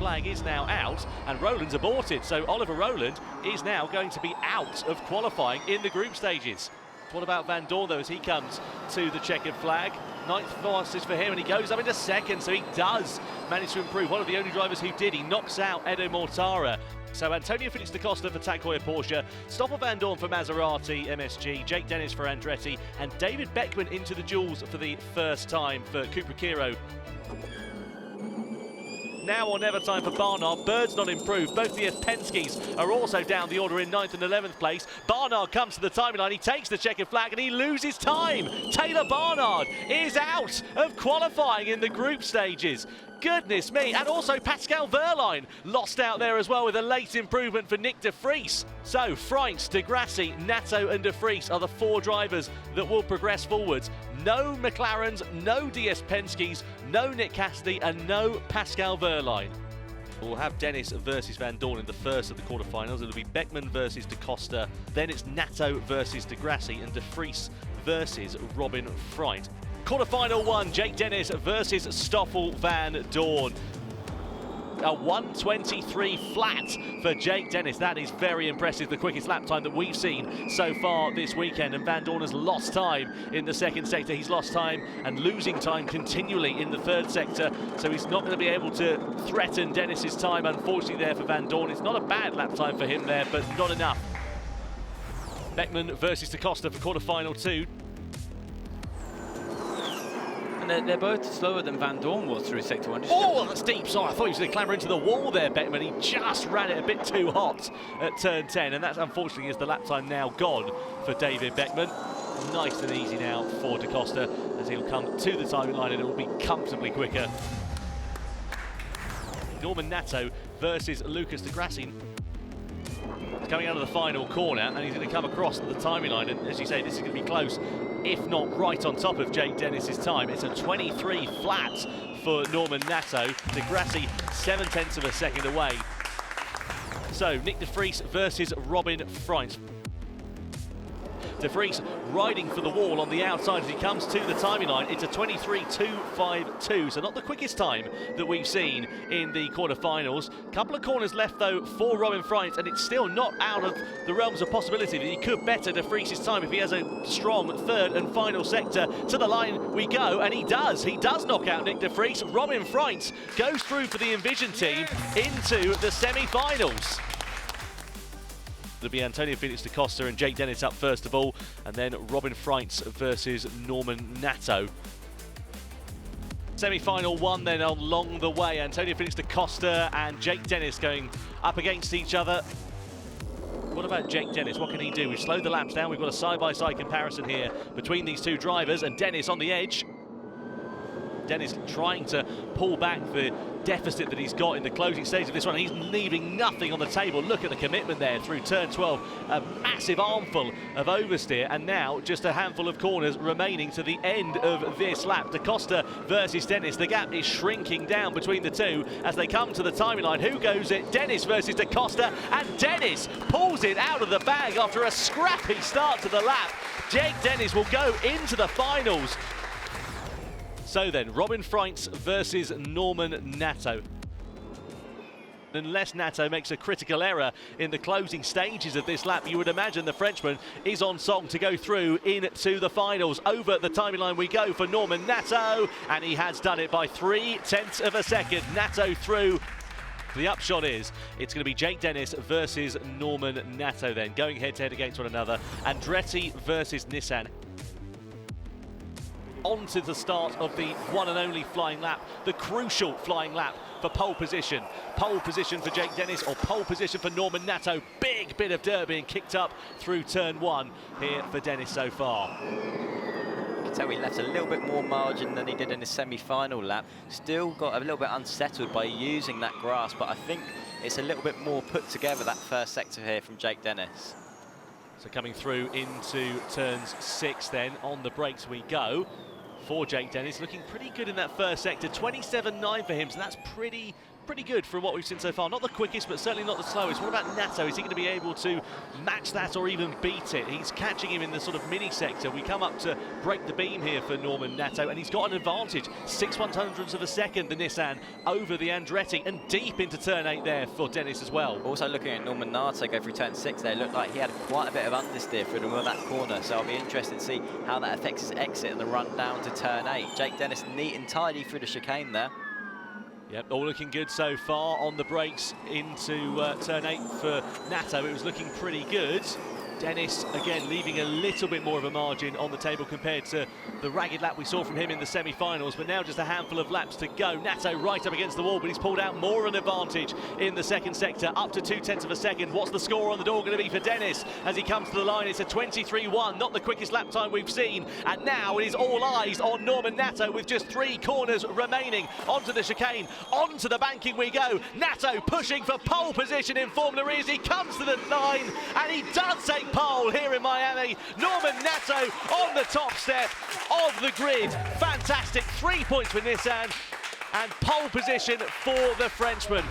flag is now out, and Rowland's aborted. So Oliver Rowland is now going to be out of qualifying in the group stages. What about Van Dorn, though, as he comes to the checkered flag? Ninth fastest for him, and he goes up into second, so he does manage to improve. One of the only drivers who did. He knocks out Edo Mortara. So Antonio Felix da Costa for Tag Heuer Porsche, Stoffel Vandoorne for Maserati MSG, Jake Dennis for Andretti, and David Beckman into the duels for the first time for Cupra Kiro. Now or never time for Barnard. Bird's not improved. Both the Penskes are also down the order in 9th and 11th place. Barnard comes to the timing line. He takes the checkered flag and he loses time. Taylor Barnard is out of qualifying in the group stages. Goodness me, and also Pascal Wehrlein lost out there as well with a late improvement for Nick de Vries. So Freins, de Grassi, Nato and de Vries are the 4 drivers that will progress forwards. No McLarens, no DS Penskes, no Nick Cassidy and no Pascal Wehrlein. We'll have Dennis versus Van Dorn in the first of the quarterfinals. It'll be Beckman versus da Costa, then it's Nato versus de Grassi and de Vries versus Robin Freins. Quarterfinal 1, Jake Dennis versus Stoffel Van Dorn. A 1:23 flat for Jake Dennis. That is very impressive, the quickest lap time that we've seen so far this weekend. And Van Dorn has lost time in the second sector. He's lost time and losing time continually in the third sector. So he's not going to be able to threaten Dennis's time, unfortunately, there for Van Dorn. It's not a bad lap time for him there, but not enough. Beckman versus da Costa for quarterfinal 2. And they're both slower than Van Dorn was through sector 1. Oh, that's deep. Sorry, I thought he was going to clamber into the wall there, Beckman. He just ran it a bit too hot at turn 10, and that unfortunately is the lap time now gone for David Beckman. Nice and easy now for da Costa as he'll come to the timing line and it will be comfortably quicker. Norman Nato versus Lucas de Grassi. Coming out of the final corner, and he's going to come across the timing line, and as you say, this is going to be close, if not right on top of Jake Dennis's time. It's a 23 flat for Norman Nato. De Grassi 0.7 of a second away. So Nick de Vries versus Robin Freins. De Vries riding for the wall on the outside as he comes to the timing line. It's a 23.252, so not the quickest time that we've seen in the quarterfinals. Couple of corners left though for Robin Freins, and it's still not out of the realms of possibility that he could better De Vries' time if he has a strong third and final sector. To the line we go, and he does. He does knock out Nick de Vries. Robin Freins goes through for the Envision team into the semi-finals. It'll be Antonio Felix da Costa and Jake Dennis up first of all, and then Robin Freins versus Norman Nato. Semi-final 1 then along the way. Antonio Felix da Costa and Jake Dennis going up against each other. What about Jake Dennis? What can he do? We've slowed the laps down. We've got a side-by-side comparison here between these two drivers, and Dennis on the edge. Dennis trying to pull back the deficit that he's got in the closing stage of this one. He's leaving nothing on the table. Look at the commitment there through turn 12. A massive armful of oversteer, and now just a handful of corners remaining to the end of this lap. Da Costa versus Dennis. The gap is shrinking down between the two as they come to the timing line. Who goes it? Dennis versus da Costa, and Dennis pulls it out of the bag after a scrappy start to the lap. Jake Dennis will go into the finals. So then, Robin Freins versus Norman Nato. Unless Nato makes a critical error in the closing stages of this lap, you would imagine the Frenchman is on song to go through into the finals. Over the timing line we go for Norman Nato, and he has done it by 0.3 of a second. Nato through. The upshot is it's going to be Jake Dennis versus Norman Nato then, going head-to-head against one another. Andretti versus Nissan. On to the start of the one and only flying lap, the crucial flying lap for pole position. Pole position for Jake Dennis or pole position for Norman Nato. Big bit of dirt being kicked up through turn 1 here for Dennis so far. You can tell he left a little bit more margin than he did in his semi-final lap. Still got a little bit unsettled by using that grass, but I think it's a little bit more put together, that first sector here from Jake Dennis. So coming through into turns 6 then, on the brakes we go. For Jake Dennis, looking pretty good in that first sector, 27.9 for him, so that's pretty pretty good from what we've seen so far. Not the quickest, but certainly not the slowest. What about Nato? Is he going to be able to match that or even beat it? He's catching him in the sort of mini sector. We come up to break the beam here for Norman Nato, and he's got an advantage. 6/100ths of a second, the Nissan, over the Andretti, and deep into turn 8 there for Dennis as well. Also looking at Norman Nato go through turn 6 there, looked like he had quite a bit of understeer for him on that corner, so I'll be interested to see how that affects his exit and the run down to turn 8. Jake Dennis neat and tidy through the chicane there. Yep, all looking good so far on the brakes into turn 8 for Nato. It was looking pretty good. Dennis, again, leaving a little bit more of a margin on the table compared to the ragged lap we saw from him in the semi-finals, but now just a handful of laps to go. Nato right up against the wall, but he's pulled out more of an advantage in the second sector, up to 0.2 of a second. What's the score on the door going to be for Dennis as he comes to the line? It's a 23.1, not the quickest lap time we've seen, and now it is all eyes on Norman Nato with just 3 corners remaining. Onto the chicane, onto the banking we go. Nato pushing for pole position in Formula E as he comes to the line, and he does take pole here in Miami. Norman Nato on the top step of the grid. Fantastic, 3 points for Nissan and pole position for the Frenchman.